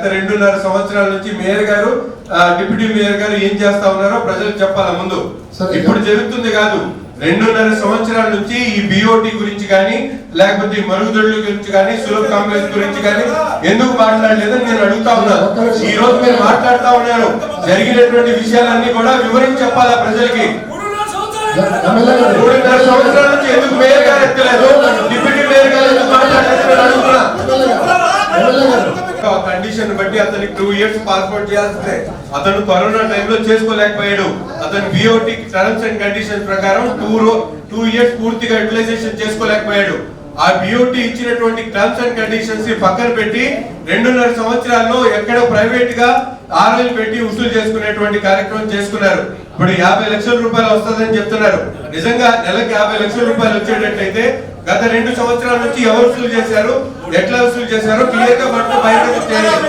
2.5 సంవత్సరాల నుంచి మేయర్ గారు డిప్యూటీ మేయర్ గారు ఏం చేస్తా ఉన్నారో ప్రజలకు చెప్పాల ముందు. ఇప్పుడు జరుగుతుంది కాదు, 2.5 సంవత్సరాల నుంచి ఈ బిఓటి గురించి కానీ లేకపోతే మరుగుదొడ్ల గురించి కానీ సులభ కాంప్లెక్స్ గురించి కానీ ఎందుకు మాట్లాడలేదని నేను అడుగుతా ఉన్నాను. ఈ రోజు మీరు మాట్లాడుతా ఉన్నారు, జరిగినటువంటి విషయాలన్నీ కూడా వివరించి చెప్పాలా ప్రజలకి. 3.5 సంవత్సరాల నుంచి ఎందుకు మేయర్ గారు ఎత్తలేదు, డిప్యూటీ మేయర్ గారు ఎందుకు మాట్లాడలేదు అడుగుతున్నా. కండిషన్ బట్టి అతనికి 2 years పాస్పోర్ట్ చేయాల్సిందే, అతను కరోనా టైంలో చేసుకోలేకపోయాడు. అతను బిఓటి టర్మ్స్ అండ్ కండిషన్ ప్రకారం 2 years పూర్తిగా యూటిలైజేషన్ చేసుకోలేకపోయాడు. ఆ బిఓటి ఇచ్చినటువంటి టర్మ్స్ అండ్ కండిషన్స్ పక్కన పెట్టి 2.5 సంవత్సరాల్లో ఎక్కడ ప్రైవేట్ గా ఆర్ఎల్ పెట్టి వసూలు చేసుకునేటువంటి కార్యక్రమం చేసుకున్నారు. ఇప్పుడు 50 లక్షల రూపాయలు వస్తుందని చెప్తున్నారు. నిజంగా నెలకి 50 లక్షల రూపాయలు వచ్చేటట్టయితే గత 2 సంవత్సరాల నుంచి ఎవరు వసూలు చేశారు, ఎట్లా వసూలు చేశారో క్లియర్ గా బయటకు